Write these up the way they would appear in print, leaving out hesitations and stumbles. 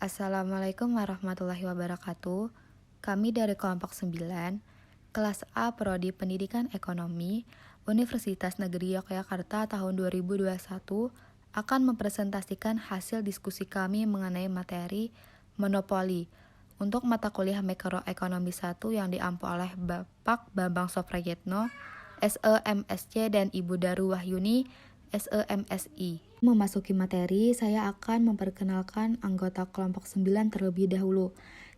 Assalamualaikum warahmatullahi wabarakatuh. Kami dari kelompok 9, kelas A Prodi Pendidikan Ekonomi, Universitas Negeri Yogyakarta tahun 2021 akan mempresentasikan hasil diskusi kami mengenai materi monopoli untuk mata kuliah Makroekonomi 1 yang diampu oleh Bapak Bambang Soprayetno, SEMSC, dan Ibu Daru Wahyuni, SEMSI. Memasuki materi, saya akan memperkenalkan anggota kelompok 9 terlebih dahulu.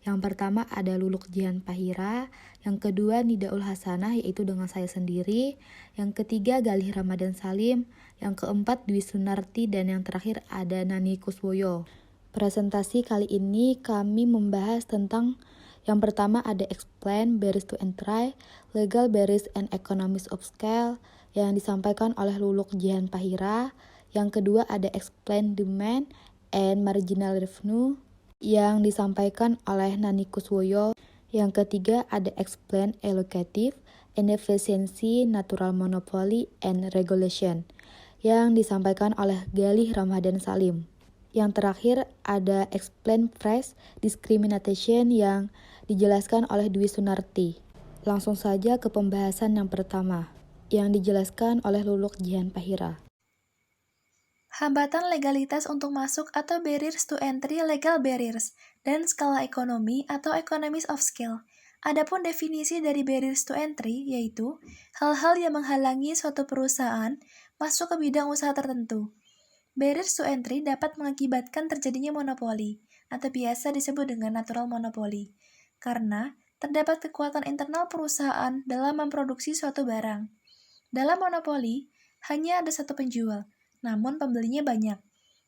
Yang pertama ada Luluk Jihan Pahira, yang kedua Nidaul Hasanah yaitu dengan saya sendiri, yang ketiga Galih Ramadan Salim, yang keempat Dwi Sunarti, dan yang terakhir ada Nani Kuswoyo. Presentasi kali ini kami membahas tentang yang pertama ada explain barriers to entry, legal barriers and economies of scale yang disampaikan oleh Luluk Jihan Pahira. Yang kedua ada explain demand and marginal revenue yang disampaikan oleh Nani Kuswoyo. Yang ketiga ada explain allocative and efficiency natural monopoly and regulation yang disampaikan oleh Galih Ramadan Salim. Yang terakhir ada explain price discrimination yang dijelaskan oleh Dwi Sunarti. Langsung saja ke pembahasan yang pertama, yang dijelaskan oleh Luluk Jihan Pahira. Hambatan legalitas untuk masuk atau barriers to entry legal barriers, dan skala ekonomi atau economies of scale. Adapun definisi dari barriers to entry yaitu hal-hal yang menghalangi suatu perusahaan masuk ke bidang usaha tertentu. Barriers to entry dapat mengakibatkan terjadinya monopoli, atau biasa disebut dengan natural monopoly, karena terdapat kekuatan internal perusahaan dalam memproduksi suatu barang. Dalam monopoli, hanya ada satu penjual, namun pembelinya banyak.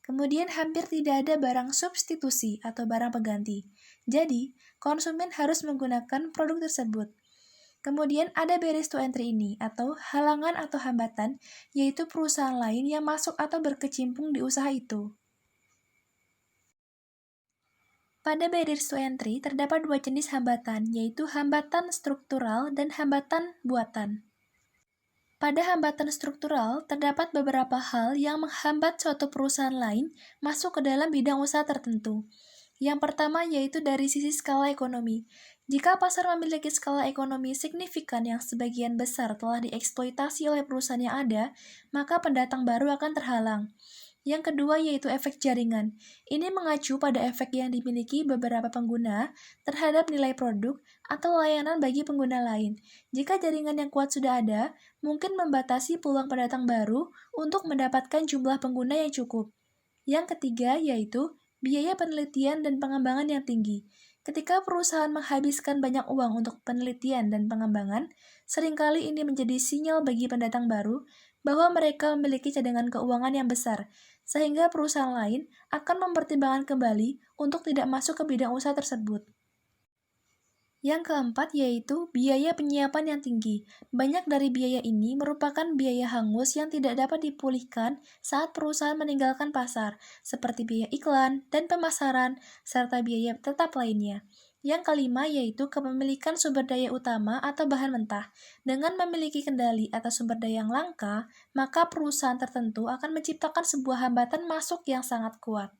Kemudian hampir tidak ada barang substitusi atau barang pengganti. Jadi, konsumen harus menggunakan produk tersebut. Kemudian ada barriers to entry ini, atau halangan atau hambatan, yaitu perusahaan lain yang masuk atau berkecimpung di usaha itu. Pada barriers to entry, terdapat dua jenis hambatan, yaitu hambatan struktural dan hambatan buatan. Pada hambatan struktural, terdapat beberapa hal yang menghambat suatu perusahaan lain masuk ke dalam bidang usaha tertentu. Yang pertama yaitu dari sisi skala ekonomi. Jika pasar memiliki skala ekonomi signifikan yang sebagian besar telah dieksploitasi oleh perusahaan yang ada, maka pendatang baru akan terhalang. Yang kedua yaitu efek jaringan. Ini mengacu pada efek yang dimiliki beberapa pengguna terhadap nilai produk atau layanan bagi pengguna lain. Jika jaringan yang kuat sudah ada, mungkin membatasi peluang pendatang baru untuk mendapatkan jumlah pengguna yang cukup. Yang ketiga yaitu biaya penelitian dan pengembangan yang tinggi. Ketika perusahaan menghabiskan banyak uang untuk penelitian dan pengembangan, seringkali ini menjadi sinyal bagi pendatang baru bahwa mereka memiliki cadangan keuangan yang besar, sehingga perusahaan lain akan mempertimbangkan kembali untuk tidak masuk ke bidang usaha tersebut. Yang keempat yaitu biaya penyiapan yang tinggi. Banyak dari biaya ini merupakan biaya hangus yang tidak dapat dipulihkan saat perusahaan meninggalkan pasar, seperti biaya iklan dan pemasaran, serta biaya tetap lainnya. Yang kelima yaitu kepemilikan sumber daya utama atau bahan mentah. Dengan memiliki kendali atas sumber daya yang langka, maka perusahaan tertentu akan menciptakan sebuah hambatan masuk yang sangat kuat.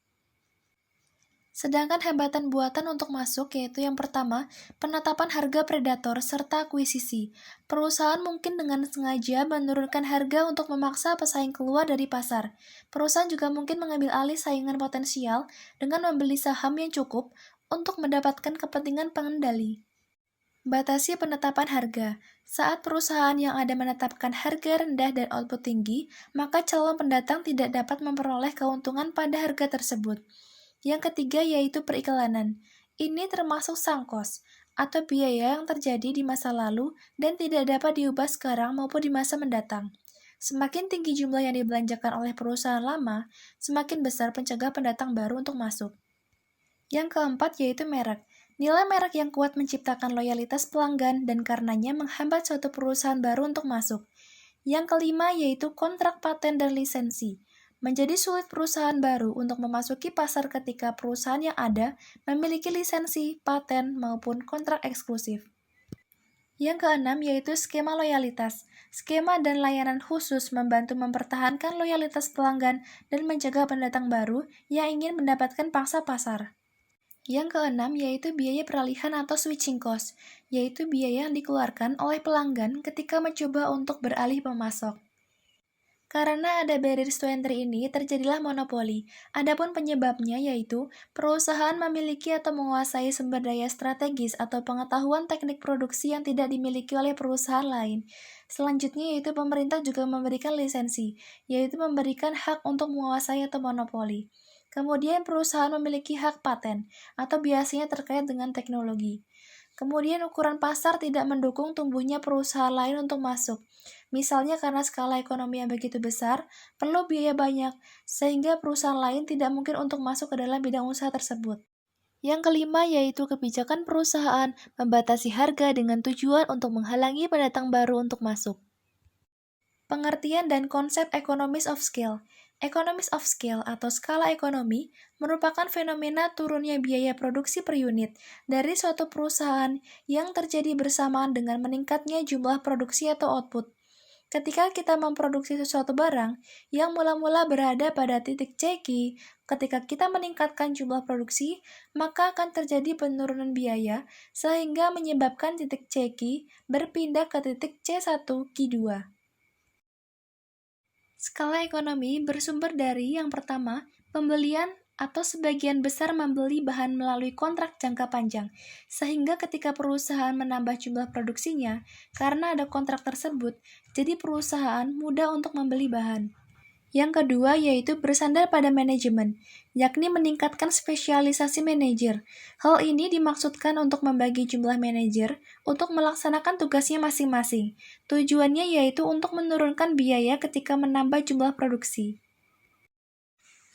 Sedangkan hambatan buatan untuk masuk yaitu yang pertama, penetapan harga predator serta akuisisi. Perusahaan mungkin dengan sengaja menurunkan harga untuk memaksa pesaing keluar dari pasar. Perusahaan juga mungkin mengambil alih saingan potensial dengan membeli saham yang cukup untuk mendapatkan kepentingan pengendali. Batasi penetapan harga. Saat perusahaan yang ada menetapkan harga rendah dan output tinggi, maka calon pendatang tidak dapat memperoleh keuntungan pada harga tersebut. Yang ketiga yaitu periklanan. Ini termasuk sunk cost, atau biaya yang terjadi di masa lalu dan tidak dapat diubah sekarang maupun di masa mendatang. Semakin tinggi jumlah yang dibelanjakan oleh perusahaan lama, semakin besar pencegah pendatang baru untuk masuk. Yang keempat yaitu merek. Nilai merek yang kuat menciptakan loyalitas pelanggan dan karenanya menghambat suatu perusahaan baru untuk masuk. Yang kelima yaitu kontrak paten dan lisensi. Menjadi sulit perusahaan baru untuk memasuki pasar ketika perusahaan yang ada memiliki lisensi, paten, maupun kontrak eksklusif. Yang keenam yaitu skema loyalitas. Skema dan layanan khusus membantu mempertahankan loyalitas pelanggan dan mencegah pendatang baru yang ingin mendapatkan pangsa pasar. Yang keenam yaitu biaya peralihan atau switching cost, yaitu biaya yang dikeluarkan oleh pelanggan ketika mencoba untuk beralih pemasok. Karena ada barriers to entry ini, terjadilah monopoli. Adapun penyebabnya yaitu perusahaan memiliki atau menguasai sumber daya strategis atau pengetahuan teknik produksi yang tidak dimiliki oleh perusahaan lain. Selanjutnya yaitu pemerintah juga memberikan lisensi, yaitu memberikan hak untuk menguasai atau monopoli. Kemudian perusahaan memiliki hak paten, atau biasanya terkait dengan teknologi. Kemudian ukuran pasar tidak mendukung tumbuhnya perusahaan lain untuk masuk. Misalnya karena skala ekonomi yang begitu besar, perlu biaya banyak, sehingga perusahaan lain tidak mungkin untuk masuk ke dalam bidang usaha tersebut. Yang kelima yaitu kebijakan perusahaan membatasi harga dengan tujuan untuk menghalangi pendatang baru untuk masuk. Pengertian dan konsep economies of scale. Economies of scale atau skala ekonomi merupakan fenomena turunnya biaya produksi per unit dari suatu perusahaan yang terjadi bersamaan dengan meningkatnya jumlah produksi atau output. Ketika kita memproduksi sesuatu barang yang mula-mula berada pada titik CQ, ketika kita meningkatkan jumlah produksi, maka akan terjadi penurunan biaya sehingga menyebabkan titik CQ berpindah ke titik C1 Q2. Skala ekonomi bersumber dari yang pertama, pembelian atau sebagian besar membeli bahan melalui kontrak jangka panjang, sehingga ketika perusahaan menambah jumlah produksinya, karena ada kontrak tersebut, jadi perusahaan mudah untuk membeli bahan. Yang kedua yaitu bersandar pada manajemen, yakni meningkatkan spesialisasi manajer. Hal ini dimaksudkan untuk membagi jumlah manajer untuk melaksanakan tugasnya masing-masing. Tujuannya yaitu untuk menurunkan biaya ketika menambah jumlah produksi.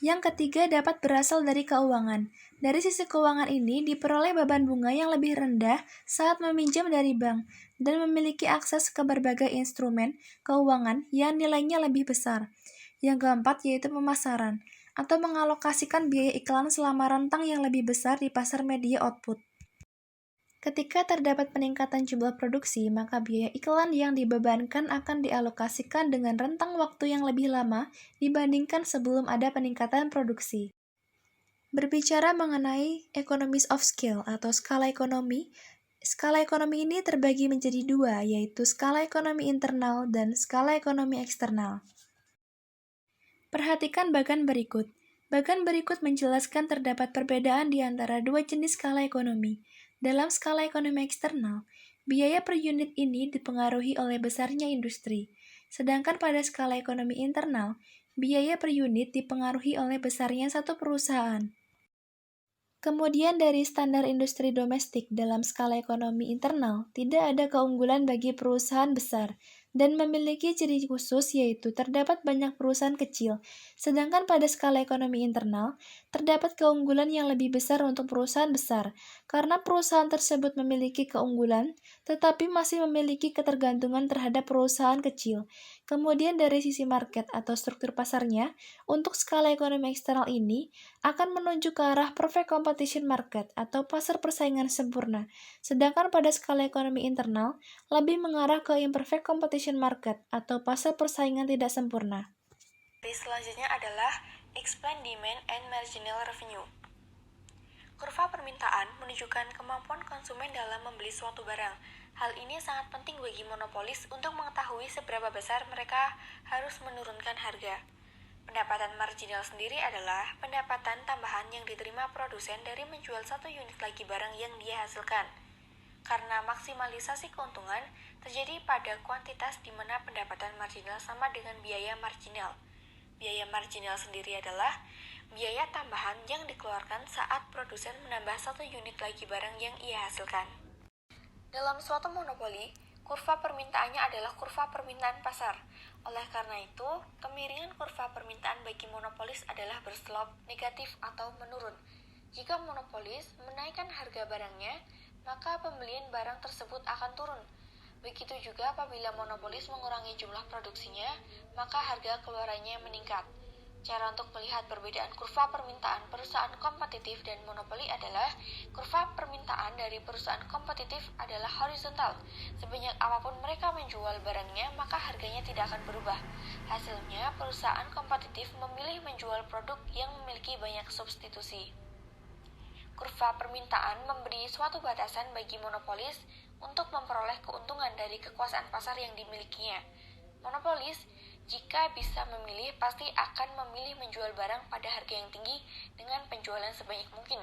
Yang ketiga dapat berasal dari keuangan. Dari sisi keuangan ini diperoleh beban bunga yang lebih rendah saat meminjam dari bank dan memiliki akses ke berbagai instrumen keuangan yang nilainya lebih besar. Yang keempat yaitu pemasaran, atau mengalokasikan biaya iklan selama rentang yang lebih besar di pasar media output. Ketika terdapat peningkatan jumlah produksi, maka biaya iklan yang dibebankan akan dialokasikan dengan rentang waktu yang lebih lama dibandingkan sebelum ada peningkatan produksi. Berbicara mengenai economies of scale atau skala ekonomi ini terbagi menjadi dua, yaitu skala ekonomi internal dan skala ekonomi eksternal. Perhatikan bagan berikut. Bagan berikut menjelaskan terdapat perbedaan di antara dua jenis skala ekonomi. Dalam skala ekonomi eksternal, biaya per unit ini dipengaruhi oleh besarnya industri. Sedangkan pada skala ekonomi internal, biaya per unit dipengaruhi oleh besarnya satu perusahaan. Kemudian dari standar industri domestik dalam skala ekonomi internal, tidak ada keunggulan bagi perusahaan besar dan memiliki ciri khusus yaitu terdapat banyak perusahaan kecil. Sedangkan pada skala ekonomi internal, terdapat keunggulan yang lebih besar untuk perusahaan besar karena perusahaan tersebut memiliki keunggulan tetapi masih memiliki ketergantungan terhadap perusahaan kecil. Kemudian dari sisi market atau struktur pasarnya, untuk skala ekonomi eksternal ini akan menuju ke arah perfect competition market atau pasar persaingan sempurna. Sedangkan pada skala ekonomi internal, lebih mengarah ke imperfect competition market atau pasar persaingan tidak sempurna. Selanjutnya adalah explain demand and marginal revenue. Kurva permintaan menunjukkan kemampuan konsumen dalam membeli suatu barang. Hal ini sangat penting bagi monopolis untuk mengetahui seberapa besar mereka harus menurunkan harga. Pendapatan marginal sendiri adalah pendapatan tambahan yang diterima produsen dari menjual satu unit lagi barang yang dia hasilkan. Karena maksimalisasi keuntungan terjadi pada kuantitas di mana pendapatan marginal sama dengan biaya marginal. Biaya marginal sendiri adalah biaya tambahan yang dikeluarkan saat produsen menambah satu unit lagi barang yang ia hasilkan. Dalam suatu monopoli, kurva permintaannya adalah kurva permintaan pasar. Oleh karena itu, kemiringan kurva permintaan bagi monopolis adalah berselop negatif atau menurun. Jika monopolis menaikkan harga barangnya, maka pembelian barang tersebut akan turun. Begitu juga apabila monopolis mengurangi jumlah produksinya, maka harga keluarannya meningkat. Cara untuk melihat perbedaan kurva permintaan perusahaan kompetitif dan monopoli adalah kurva permintaan dari perusahaan kompetitif adalah horizontal. Sebanyak apapun mereka menjual barangnya, maka harganya tidak akan berubah. Hasilnya, perusahaan kompetitif memilih menjual produk yang memiliki banyak substitusi. Kurva kurva permintaan memberi suatu batasan bagi monopolis untuk memperoleh keuntungan dari kekuasaan pasar yang dimilikinya. Monopolis, jika bisa memilih, pasti akan memilih menjual barang pada harga yang tinggi dengan penjualan sebanyak mungkin.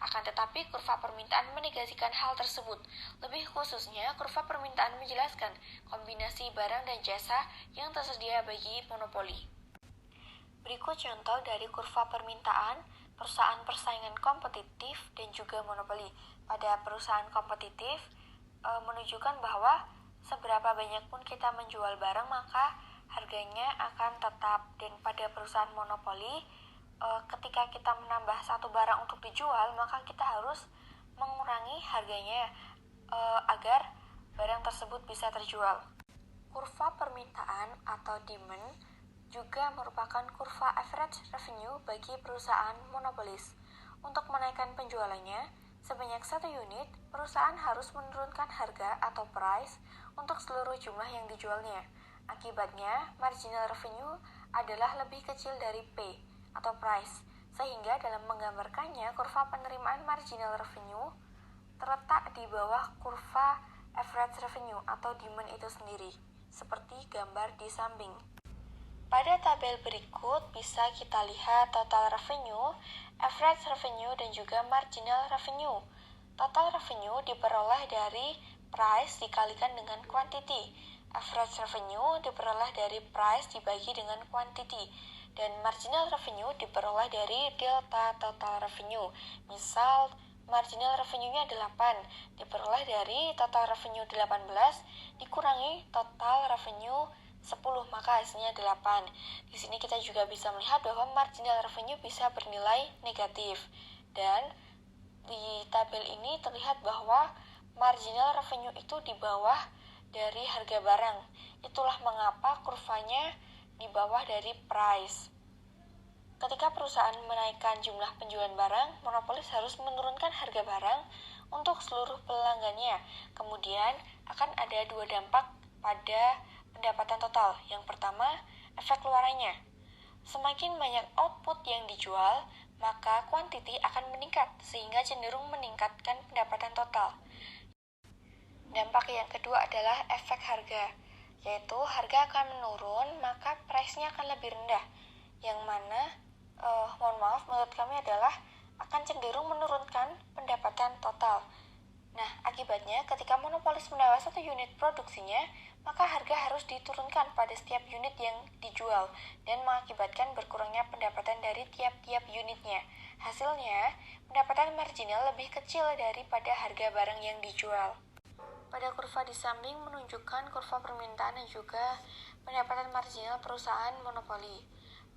Akan tetapi, kurva permintaan menegasikan hal tersebut. Lebih khususnya, kurva permintaan menjelaskan kombinasi barang dan jasa yang tersedia bagi monopoli. Berikut contoh dari kurva permintaan perusahaan persaingan kompetitif dan juga monopoli. Pada perusahaan kompetitif, menunjukkan bahwa seberapa banyak pun kita menjual barang, maka harganya akan tetap. Dan pada perusahaan monopoli, ketika kita menambah satu barang untuk dijual, maka kita harus mengurangi harganya agar barang tersebut bisa terjual. Kurva permintaan atau demand juga merupakan kurva average revenue bagi perusahaan monopolis. Untuk menaikkan penjualannya, sebanyak 1 unit, perusahaan harus menurunkan harga atau price untuk seluruh jumlah yang dijualnya. Akibatnya, marginal revenue adalah lebih kecil dari P atau price, sehingga dalam menggambarkannya, kurva penerimaan marginal revenue terletak di bawah kurva average revenue atau demand itu sendiri, seperti gambar di samping. Pada tabel berikut bisa kita lihat total revenue, average revenue, dan juga marginal revenue. Total revenue diperoleh dari price dikalikan dengan quantity. Average revenue diperoleh dari price dibagi dengan quantity. Dan marginal revenue diperoleh dari delta total revenue. Misal, marginal revenue-nya 8, diperoleh dari total revenue 18 dikurangi total revenue 10, maka hasilnya 8. Di sini kita juga bisa melihat bahwa marginal revenue bisa bernilai negatif. Dan di tabel ini terlihat bahwa marginal revenue itu di bawah dari harga barang. Itulah mengapa kurvanya di bawah dari price. Ketika perusahaan menaikkan jumlah penjualan barang, monopolis harus menurunkan harga barang untuk seluruh pelanggannya. Kemudian akan ada 2 dampak pada pendapatan total. Yang pertama, efek luarannya. Semakin banyak output yang dijual, maka quantity akan meningkat, sehingga cenderung meningkatkan pendapatan total. Dampak yang kedua adalah efek harga, yaitu harga akan menurun, maka price-nya akan lebih rendah. Yang mana, menurut kami adalah akan cenderung menurunkan pendapatan total. Nah, akibatnya ketika monopolis menambah 1 unit produksinya, maka harga harus diturunkan pada setiap unit yang dijual dan mengakibatkan berkurangnya pendapatan dari tiap-tiap unitnya. Hasilnya, pendapatan marginal lebih kecil daripada harga barang yang dijual. Pada kurva di samping menunjukkan kurva permintaan dan juga pendapatan marginal perusahaan monopoli.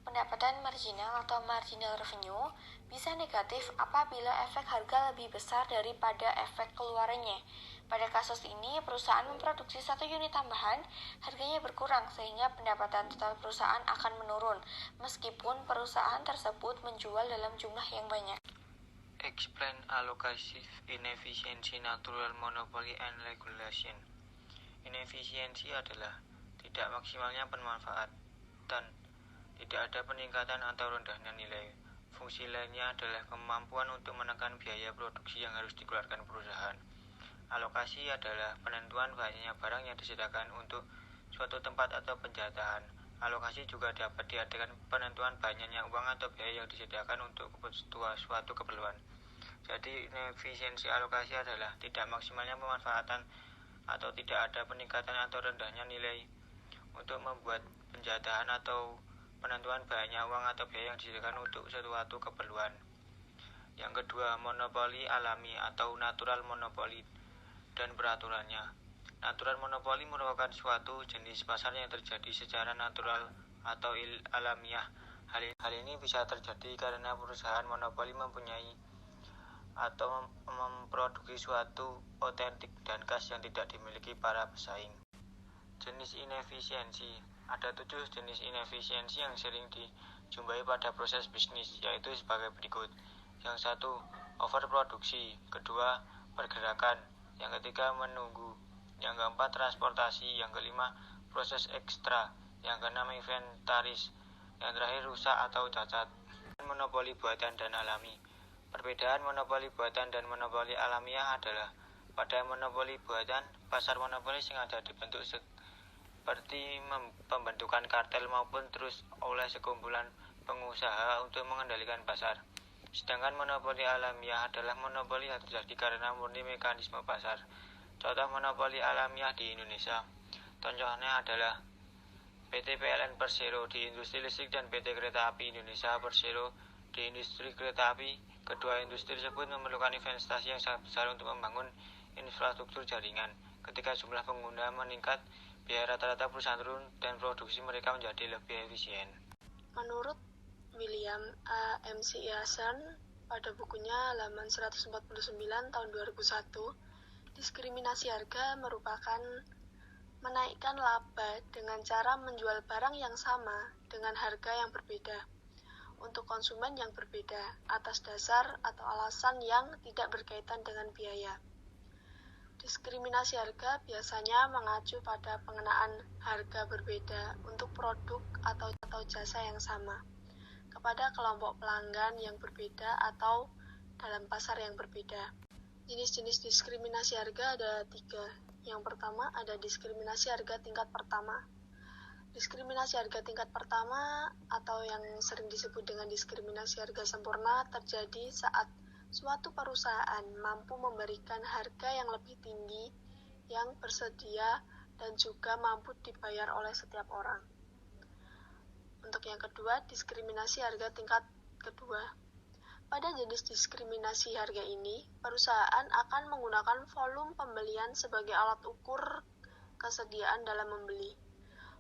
Pendapatan marginal atau marginal revenue bisa negatif apabila efek harga lebih besar daripada efek keluarannya. Pada kasus ini, perusahaan memproduksi 1 unit tambahan, harganya berkurang sehingga pendapatan total perusahaan akan menurun, meskipun perusahaan tersebut menjual dalam jumlah yang banyak. Explain allocative inefficiency, natural monopoly, and regulation. Inefisiensi adalah tidak maksimalnya pemanfaatan, tidak ada peningkatan atau rendahnya nilai. Fungsi lainnya adalah kemampuan untuk menekan biaya produksi yang harus dikeluarkan perusahaan. Alokasi adalah penentuan banyaknya barang yang disediakan untuk suatu tempat atau penjatahan. Alokasi juga dapat diartikan penentuan banyaknya uang atau biaya yang disediakan untuk suatu keperluan. Jadi, inefisiensi alokasi adalah tidak maksimalnya pemanfaatan atau tidak ada peningkatan atau rendahnya nilai untuk membuat penjatahan atau penentuan banyak uang atau biaya yang disediakan untuk suatu keperluan. Yang kedua, monopoli alami atau natural monopoly dan peraturannya. Natural monopoly merupakan suatu jenis pasar yang terjadi secara natural atau alamiah. Hal ini bisa terjadi karena perusahaan monopoli mempunyai atau memproduksi suatu otentik dan khas yang tidak dimiliki para pesaing. Jenis inefisiensi. Ada 7 jenis inefisiensi yang sering dijumpai pada proses bisnis, yaitu sebagai berikut. Yang 1, overproduksi. Kedua, pergerakan. Yang ketiga, menunggu. Yang keempat, transportasi. Yang kelima, proses ekstra. Yang keenam, inventaris. Yang terakhir, rusak atau cacat. Monopoli buatan dan alami. Perbedaan monopoli buatan dan monopoli alamiah adalah pada monopoli buatan, pasar monopolis yang ada dibentuk seperti pembentukan kartel maupun terus oleh sekumpulan pengusaha untuk mengendalikan pasar. Sedangkan monopoli alamiah adalah monopoli yang terjadi karena murni mekanisme pasar. Contoh monopoli alamiah di Indonesia, contohnya adalah PT PLN Persero di industri listrik dan PT Kereta Api Indonesia Persero di industri kereta api. Kedua industri tersebut memerlukan investasi yang sangat besar untuk membangun infrastruktur jaringan. Ketika jumlah pengguna meningkat, biaya rata-rata perusahaan turun dan produksi mereka menjadi lebih efisien. Menurut William A. McIachen pada bukunya halaman 149 tahun 2001, diskriminasi harga merupakan menaikkan laba dengan cara menjual barang yang sama dengan harga yang berbeda untuk konsumen yang berbeda atas dasar atau alasan yang tidak berkaitan dengan biaya. Diskriminasi harga biasanya mengacu pada pengenaan harga berbeda untuk produk atau jasa yang sama kepada kelompok pelanggan yang berbeda atau dalam pasar yang berbeda. Jenis-jenis diskriminasi harga ada 3. Yang pertama ada diskriminasi harga tingkat pertama. Diskriminasi harga tingkat pertama atau yang sering disebut dengan diskriminasi harga sempurna terjadi saat suatu perusahaan mampu memberikan harga yang lebih tinggi yang bersedia dan juga mampu dibayar oleh setiap orang. Untuk yang kedua, diskriminasi harga tingkat kedua. Pada jenis diskriminasi harga ini, perusahaan akan menggunakan volume pembelian sebagai alat ukur kesediaan dalam membeli.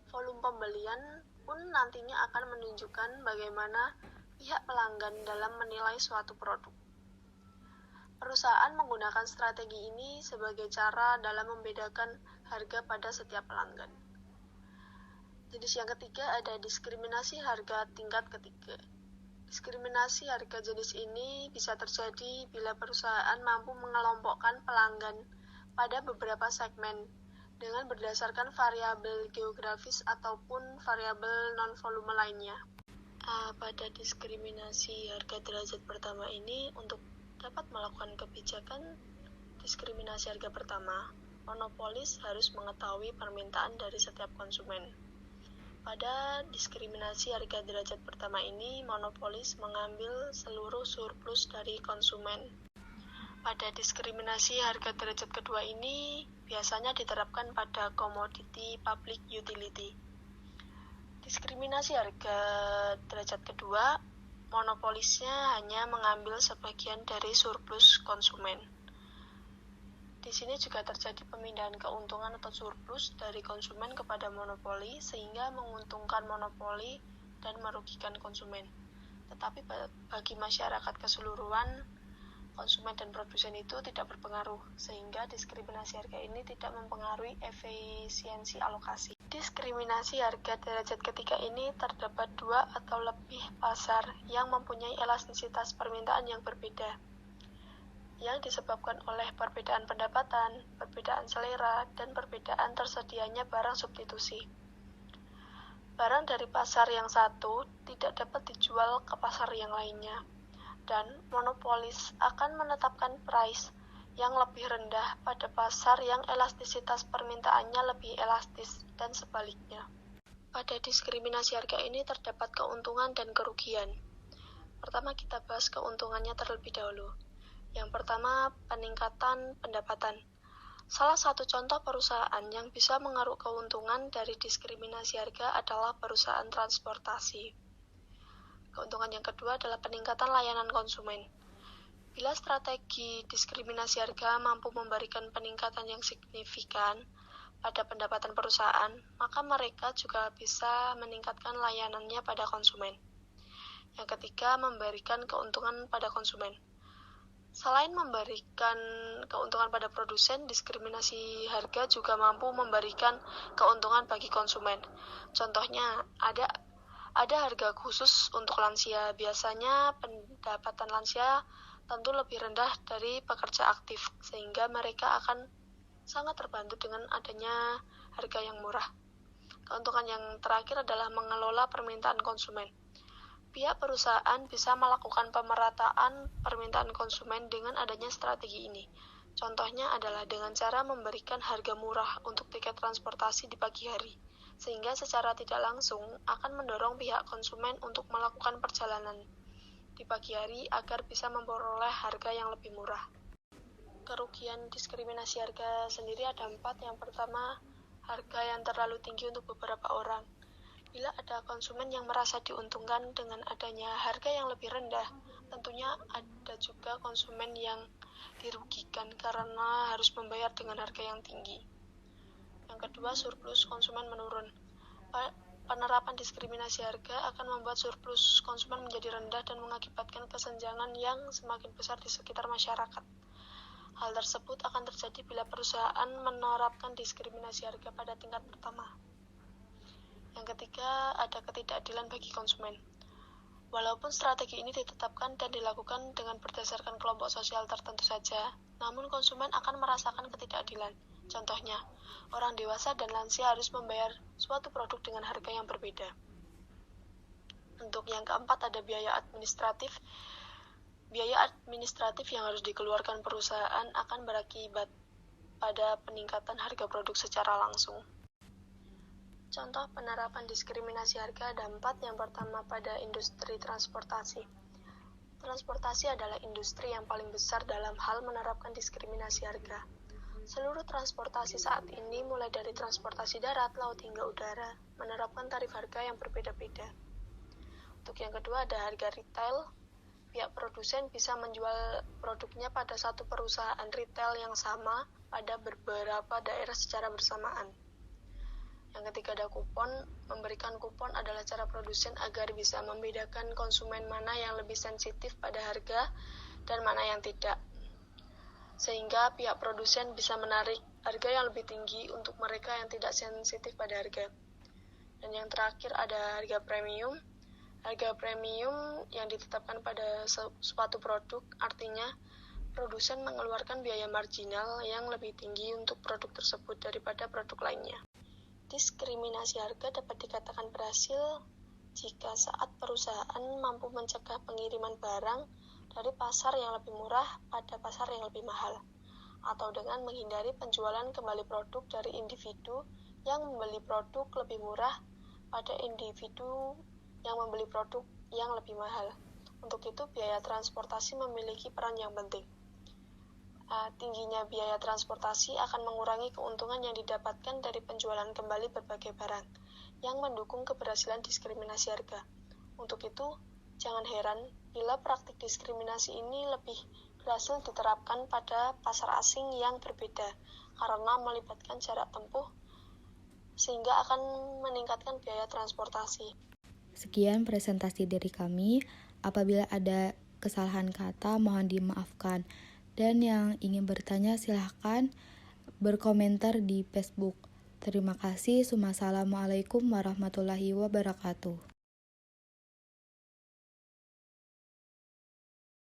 Volume pembelian pun nantinya akan menunjukkan bagaimana pihak pelanggan dalam menilai suatu produk. Perusahaan menggunakan strategi ini sebagai cara dalam membedakan harga pada setiap pelanggan. Jenis yang ketiga ada diskriminasi harga tingkat ketiga. Diskriminasi harga jenis ini bisa terjadi bila perusahaan mampu mengelompokkan pelanggan pada beberapa segmen dengan berdasarkan variabel geografis ataupun variabel non-volume lainnya. Pada diskriminasi harga derajat pertama ini, untuk dapat melakukan kebijakan diskriminasi harga pertama, monopolis harus mengetahui permintaan dari setiap konsumen. Pada diskriminasi harga derajat pertama ini, monopolis mengambil seluruh surplus dari konsumen. Pada diskriminasi harga derajat kedua ini, biasanya diterapkan pada komoditi public utility. Diskriminasi harga derajat kedua, monopolisnya hanya mengambil sebagian dari surplus konsumen. Di sini juga terjadi pemindahan keuntungan atau surplus dari konsumen kepada monopoli sehingga menguntungkan monopoli dan merugikan konsumen. Tetapi bagi masyarakat keseluruhan, konsumen dan produsen itu tidak berpengaruh sehingga diskriminasi harga ini tidak mempengaruhi efisiensi alokasi. Diskriminasi harga derajat ketiga ini terdapat 2 atau lebih pasar yang mempunyai elastisitas permintaan yang berbeda, yang disebabkan oleh perbedaan pendapatan, perbedaan selera, dan perbedaan tersedianya barang substitusi. Barang dari pasar yang satu tidak dapat dijual ke pasar yang lainnya, dan monopolis akan menetapkan price yang lebih rendah pada pasar yang elastisitas permintaannya lebih elastis, dan sebaliknya. Pada diskriminasi harga ini terdapat keuntungan dan kerugian. Pertama kita bahas keuntungannya terlebih dahulu. Yang pertama, peningkatan pendapatan. Salah satu contoh perusahaan yang bisa mengeruk keuntungan dari diskriminasi harga adalah perusahaan transportasi. Keuntungan yang kedua adalah peningkatan layanan konsumen. Bila strategi diskriminasi harga mampu memberikan peningkatan yang signifikan pada pendapatan perusahaan, maka mereka juga bisa meningkatkan layanannya pada konsumen. Yang ketiga, memberikan keuntungan pada konsumen. Selain memberikan keuntungan pada produsen, diskriminasi harga juga mampu memberikan keuntungan bagi konsumen. Contohnya, ada harga khusus untuk lansia. Biasanya pendapatan lansia tentu lebih rendah dari pekerja aktif, sehingga mereka akan sangat terbantu dengan adanya harga yang murah. Keuntungan yang terakhir adalah mengelola permintaan konsumen. Pihak perusahaan bisa melakukan pemerataan permintaan konsumen dengan adanya strategi ini. Contohnya adalah dengan cara memberikan harga murah untuk tiket transportasi di pagi hari, sehingga secara tidak langsung akan mendorong pihak konsumen untuk melakukan perjalanan di pagi hari agar bisa memperoleh harga yang lebih murah. Kerugian diskriminasi harga sendiri ada 4. Yang pertama, harga yang terlalu tinggi untuk beberapa orang. Bila ada konsumen yang merasa diuntungkan dengan adanya harga yang lebih rendah, tentunya ada juga konsumen yang dirugikan karena harus membayar dengan harga yang tinggi. Yang kedua, surplus konsumen menurun. Penerapan diskriminasi harga akan membuat surplus konsumen menjadi rendah dan mengakibatkan kesenjangan yang semakin besar di sekitar masyarakat. Hal tersebut akan terjadi bila perusahaan menerapkan diskriminasi harga pada tingkat pertama. Yang ketiga, ada ketidakadilan bagi konsumen. Walaupun strategi ini ditetapkan dan dilakukan dengan berdasarkan kelompok sosial tertentu saja, namun konsumen akan merasakan ketidakadilan. Contohnya, orang dewasa dan lansia harus membayar suatu produk dengan harga yang berbeda. Untuk yang keempat, ada biaya administratif. Biaya administratif yang harus dikeluarkan perusahaan akan berakibat pada peningkatan harga produk secara langsung. Contoh penerapan diskriminasi harga ada 4. Yang pertama, pada industri transportasi. Transportasi adalah industri yang paling besar dalam hal menerapkan diskriminasi harga. Seluruh transportasi saat ini, mulai dari transportasi darat, laut, hingga udara, menerapkan tarif harga yang berbeda-beda. Untuk yang kedua, ada harga retail. Pihak produsen bisa menjual produknya pada satu perusahaan retail yang sama pada beberapa daerah secara bersamaan. Yang ketiga, ada kupon. Memberikan kupon adalah cara produsen agar bisa membedakan konsumen mana yang lebih sensitif pada harga dan mana yang tidak, sehingga pihak produsen bisa menarik harga yang lebih tinggi untuk mereka yang tidak sensitif pada harga. Dan yang terakhir, ada harga premium. Harga premium yang ditetapkan pada suatu produk, artinya produsen mengeluarkan biaya marginal yang lebih tinggi untuk produk tersebut daripada produk lainnya. Diskriminasi harga dapat dikatakan berhasil jika saat perusahaan mampu mencegah pengiriman barang dari pasar yang lebih murah pada pasar yang lebih mahal, atau dengan menghindari penjualan kembali produk dari individu yang membeli produk lebih murah pada individu yang membeli produk yang lebih mahal. Untuk itu, biaya transportasi memiliki peran yang penting. Tingginya biaya transportasi akan mengurangi keuntungan yang didapatkan dari penjualan kembali berbagai barang yang mendukung keberhasilan diskriminasi harga. Untuk itu, jangan heran bila praktik diskriminasi ini lebih berhasil diterapkan pada pasar asing yang berbeda karena melibatkan jarak tempuh sehingga akan meningkatkan biaya transportasi. Sekian presentasi dari kami. Apabila ada kesalahan kata, mohon dimaafkan. Dan yang ingin bertanya silahkan berkomentar di Facebook. Terima kasih. Wassalamualaikum warahmatullahi wabarakatuh.